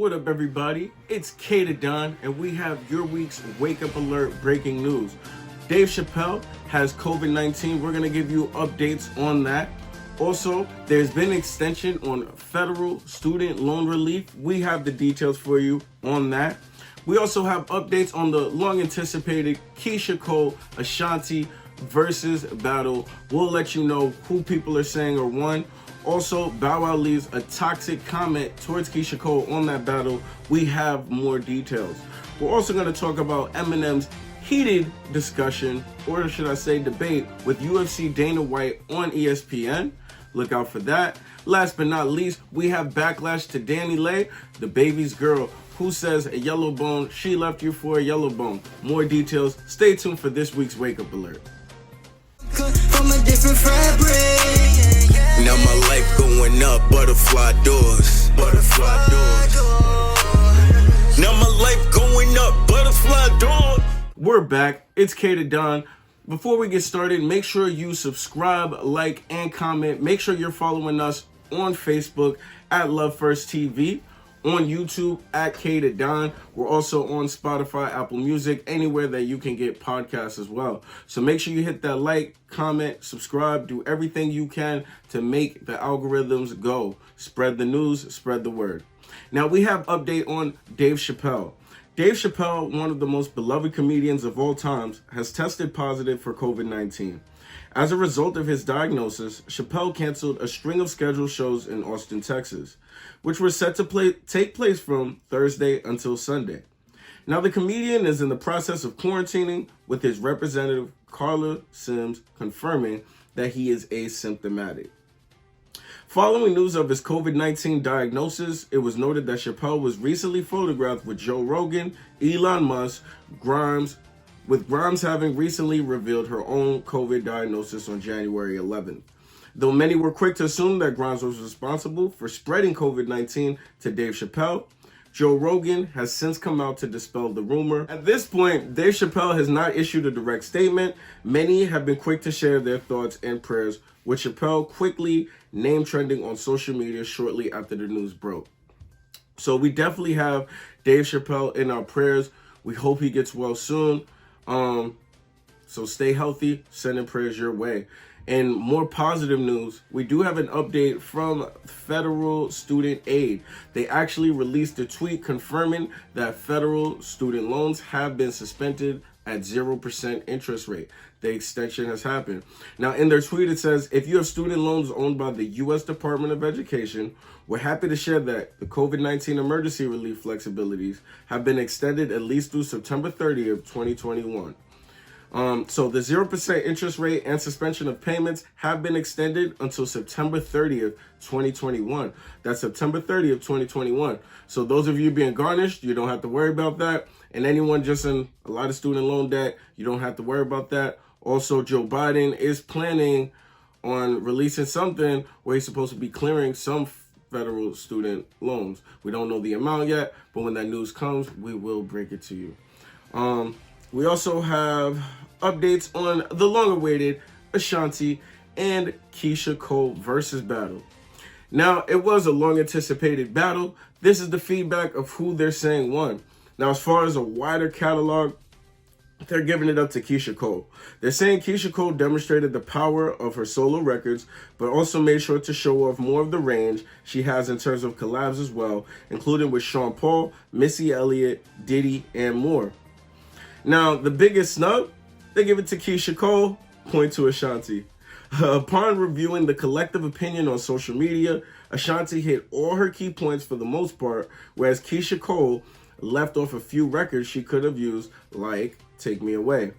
What up, everybody? It's K to Don, and we have your week's Wake Up Alert breaking news. Dave Chapelle has COVID-19. We're going to give you updates on that. Also, there's been an extension on federal student loan relief. We have the details for you on that. We also have updates on the long-anticipated Keyshia Cole Ashanti versus battle. We'll let you know who people are saying are won. Also, Bow Wow leaves a toxic comment towards Keyshia Cole on that battle. We have more details. We're also going to talk about Eminem's heated discussion, or should I say debate, with UFC Dana White on ESPN. Look out for that. Last but not least, we have backlash to Dani Leigh, the baby's girl, who says a yellow bone, she left you for a yellow bone. More details. Stay tuned for this week's Wake Up Alert. From a different fabric. Now my life going up, butterfly doors. Butterfly doors. Now my life going up, butterfly doors. We're back. It's K to Don. Before we get started, make sure you subscribe, like, and comment. Make sure you're following us on Facebook at Love First TV, on YouTube at K to Don. We're also on Spotify, Apple Music, anywhere that you can get podcasts as well. So make sure you hit that like, comment, subscribe, do everything you can to make the algorithms go. Spread the news, spread the word. Now we have update on Dave Chapelle. Dave Chapelle, one of the most beloved comedians of all times, has tested positive for COVID-19. As a result of his diagnosis, Chapelle canceled a string of scheduled shows in Austin, Texas, which were set to take place from Thursday until Sunday. Now, the comedian is in the process of quarantining, with his representative, Carla Sims, confirming that he is asymptomatic. Following news of his COVID-19 diagnosis, it was noted that Chapelle was recently photographed with Joe Rogan, Elon Musk, Grimes, with Grimes having recently revealed her own COVID diagnosis on January 11th. Though many were quick to assume that Grimes was responsible for spreading COVID-19 to Dave Chapelle, Joe Rogan has since come out to dispel the rumor. At this point, Dave Chapelle has not issued a direct statement. Many have been quick to share their thoughts and prayers, with Chapelle quickly name trending on social media shortly after the news broke. So we definitely have Dave Chapelle in our prayers. We hope he gets well soon. So stay healthy, sending prayers your way. And more positive news, we do have an update from federal student aid. They actually released a tweet confirming that federal student loans have been suspended at 0% interest rate. The extension has happened. Now, in their tweet, it says, if you have student loans owned by the U.S. Department of Education, we're happy to share that the COVID-19 emergency relief flexibilities have been extended at least through September 30th, 2021. So the 0% interest rate and suspension of payments have been extended until September 30th, 2021. That's September 30th, 2021. So those of you being garnished, you don't have to worry about that. And anyone just in a lot of student loan debt, you don't have to worry about that. Also, Joe Biden is planning on releasing something where he's supposed to be clearing some federal student loans. We don't know the amount yet, but when that news comes, we will break it to you. We also have updates on the long-awaited Ashanti and Keyshia Cole versus battle. Now, it was a long-anticipated battle. This is the feedback of who they're saying won. Now, as far as a wider catalog, they're giving it up to Keyshia Cole. They're saying Keyshia Cole demonstrated the power of her solo records, but also made sure to show off more of the range she has in terms of collabs as well, including with Sean Paul, Missy Elliott, Diddy, and more. Now, the biggest snub, they give it to Keyshia Cole, point to Ashanti. Upon reviewing the collective opinion on social media, Ashanti hit all her key points for the most part, whereas Keyshia Cole left off a few records she could have used, like Take Me Away.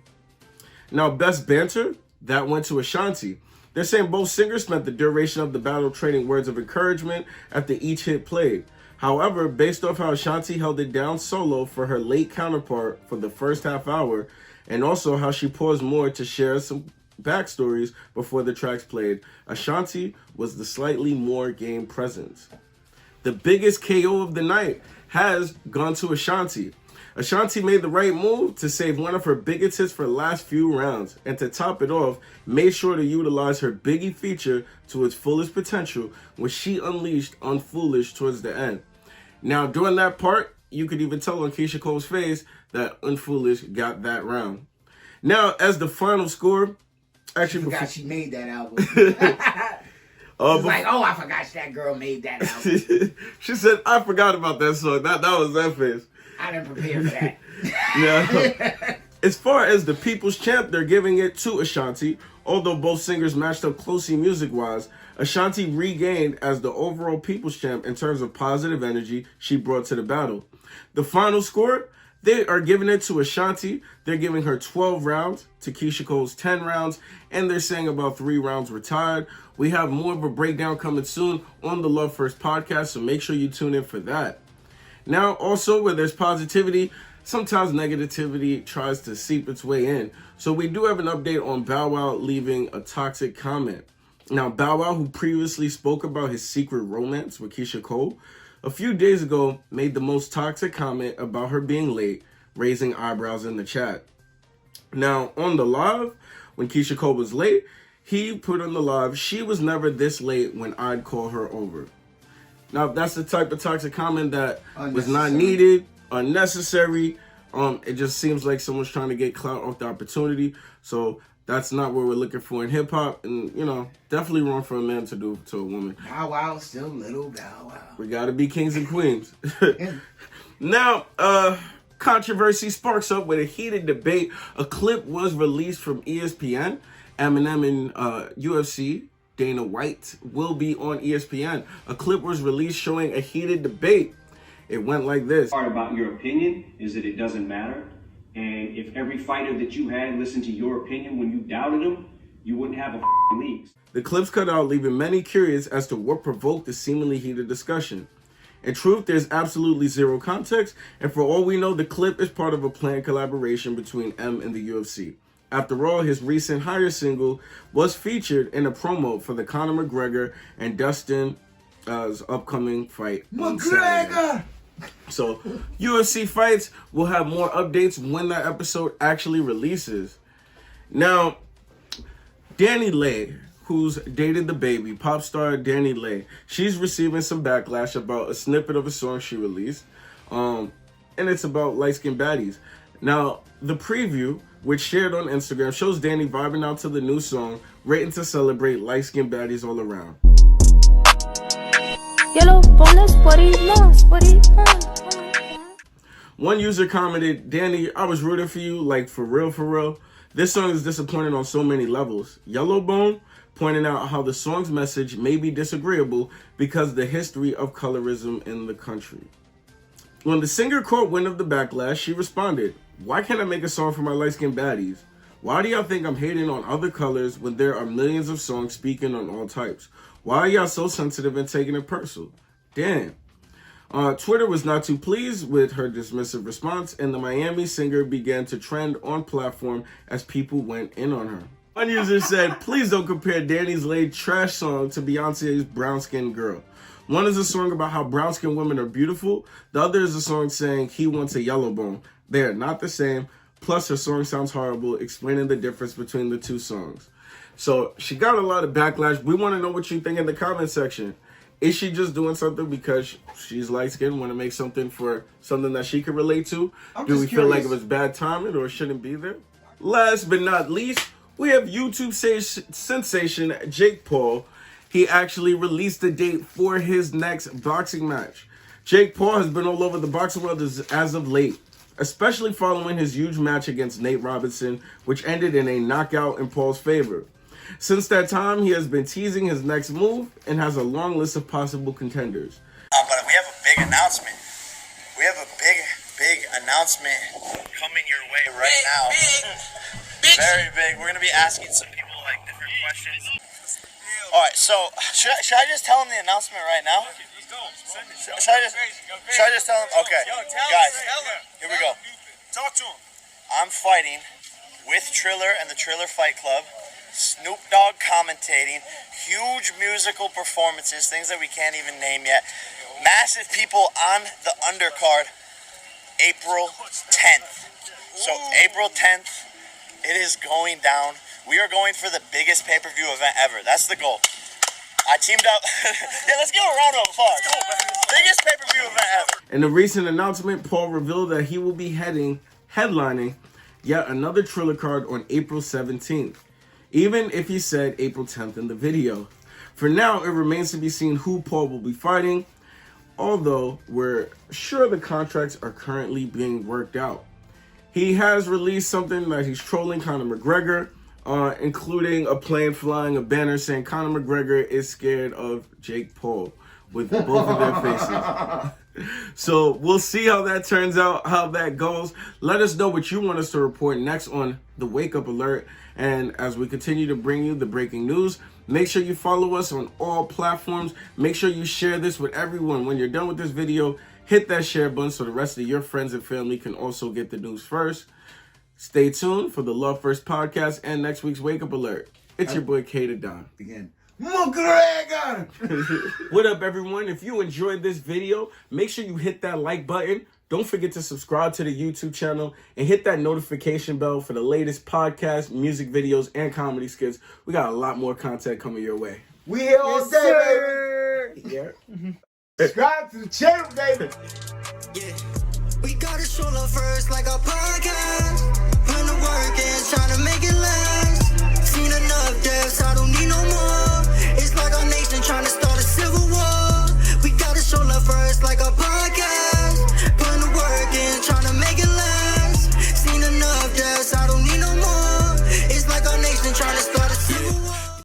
Now, best banter, that went to Ashanti. They're saying both singers spent the duration of the battle trading words of encouragement after each hit played. However, based off how Ashanti held it down solo for her late counterpart for the first half hour, and also how she paused more to share some backstories before the tracks played, Ashanti was the slightly more game presence. The biggest KO of the night has gone to Ashanti. Ashanti made the right move to save one of her biggest hits for the last few rounds, and to top it off, made sure to utilize her Biggie feature to its fullest potential when she unleashed Unfoolish towards the end. Now, during that part, you could even tell on Keyshia Cole's face that Unfoolish got that round. Now, as the final score, actually, I forgot she made that album. She's like, oh, I forgot that girl made that album. She said, I forgot about that song. That was that face. I didn't prepare for that. Yeah. As far as the People's Champ, they're giving it to Ashanti. Although both singers matched up closely music-wise, Ashanti regained as the overall People's Champ in terms of positive energy she brought to the battle. The final score, they are giving it to Ashanti. They're giving her 12 rounds to Keyshia Cole's 10 rounds, and they're saying about 3 rounds were tied. We have more of a breakdown coming soon on the Love First podcast, so make sure you tune in for that. Now, also, where there's positivity, sometimes negativity tries to seep its way in. So we do have an update on Bow Wow leaving a toxic comment. Now, Bow Wow, who previously spoke about his secret romance with Keyshia Cole, a few days ago made the most toxic comment about her being late, raising eyebrows in the chat. Now, on the live, when Keyshia Cole was late, he put on the live, she was never this late when I'd call her over. Now, that's the type of toxic comment that was not needed, unnecessary. It just seems like someone's trying to get clout off the opportunity. So that's not what we're looking for in hip hop. And, you know, definitely wrong for a man to do to a woman. Bow Wow, still little Bow Wow. We got to be kings and queens. Now, controversy sparks up with a heated debate. A clip was released from ESPN. Eminem and UFC Dana White will be on ESPN. A clip was released showing a heated debate. It went like this. Part about your opinion is that it doesn't matter. And if every fighter that you had listened to your opinion when you doubted him, you wouldn't have a league. The clips cut out, leaving many curious as to what provoked the seemingly heated discussion. In truth, there's absolutely zero context, and for all we know, the clip is part of a planned collaboration between M and the UFC. After all, his recent Higher single was featured in a promo for the Conor McGregor and Dustin's upcoming fight. McGregor! So, UFC fights will have more updates when that episode actually releases. Now, Dani Leigh, who's dated the baby, pop star Dani Leigh, she's receiving some backlash about a snippet of a song she released. And it's about light-skinned baddies. Now, the preview, which shared on Instagram, shows Dani vibing out to the new song, written to celebrate light-skinned baddies all around. One user commented, Dani, I was rooting for you, like for real, for real. This song is disappointing on so many levels. Yellowbone pointing out how the song's message may be disagreeable because of the history of colorism in the country. When the singer caught wind of the backlash, she responded, why can't I make a song for my light-skinned baddies? Why do y'all think I'm hating on other colors when there are millions of songs speaking on all types? Why are y'all so sensitive and taking it personal? Damn. Twitter was not too pleased with her dismissive response, and the Miami singer began to trend on platform as people went in on her. One user said, please don't compare Dani Leigh's trash song to Beyonce's Brown Skin Girl. One is a song about how brown-skinned women are beautiful. The other is a song saying he wants a yellow bone. They are not the same. Plus, her song sounds horrible, explaining the difference between the two songs. So, she got a lot of backlash. We want to know what you think in the comment section. Is she just doing something because she's light-skinned, want to make something for something that she can relate to? Do we feel like it was bad timing or shouldn't be there? Last but not least, we have YouTube sensation Jake Paul. He actually released the date for his next boxing match. Jake Paul has been all over the boxing world as of late, especially following his huge match against Nate Robinson, which ended in a knockout in Paul's favor. Since that time, he has been teasing his next move and has a long list of possible contenders. But we have a big announcement. We have a big announcement coming your way right now. Big. Very big. We're going to be asking some people like different questions. All right, so should I just tell them the announcement right now? Should I just tell them? Okay, guys, here we go. Talk to them. I'm fighting with Triller and the Triller Fight Club. Snoop Dogg commentating, huge musical performances, things that we can't even name yet. Massive people on the undercard, April 10th. So April 10th, it is going down. We are going for the biggest pay-per-view event ever. That's the goal. I teamed up. Yeah, let's give a round of applause. Biggest pay-per-view event ever. In a recent announcement, Paul revealed that he will be headlining yet another Triller card on April 17th, even if he said April 10th in the video. For now, it remains to be seen who Paul will be fighting, although we're sure the contracts are currently being worked out. He has released something that he's trolling Conor McGregor, including a plane flying a banner saying Conor McGregor is scared of Jake Paul with both of their faces. So we'll see how that turns out, how that goes. Let us know what you want us to report next on the Wake Up Alert. And as we continue to bring you the breaking news, make sure you follow us on all platforms. Make sure you share this with everyone. When you're done with this video, hit that share button so the rest of your friends and family can also get the news first. Stay tuned for the Love First podcast and next week's Wake Up Alert. It's your boy K to Don. Again. McGregor! What up, everyone? If you enjoyed this video, make sure you hit that like button. Don't forget to subscribe to the YouTube channel and hit that notification bell for the latest podcasts, music videos, and comedy skits. We got a lot more content coming your way. We here all day, sir. baby. Yeah. Subscribe to the channel, baby. Yeah. We gotta show love first like a podcast. Put in the work and trying to make it last.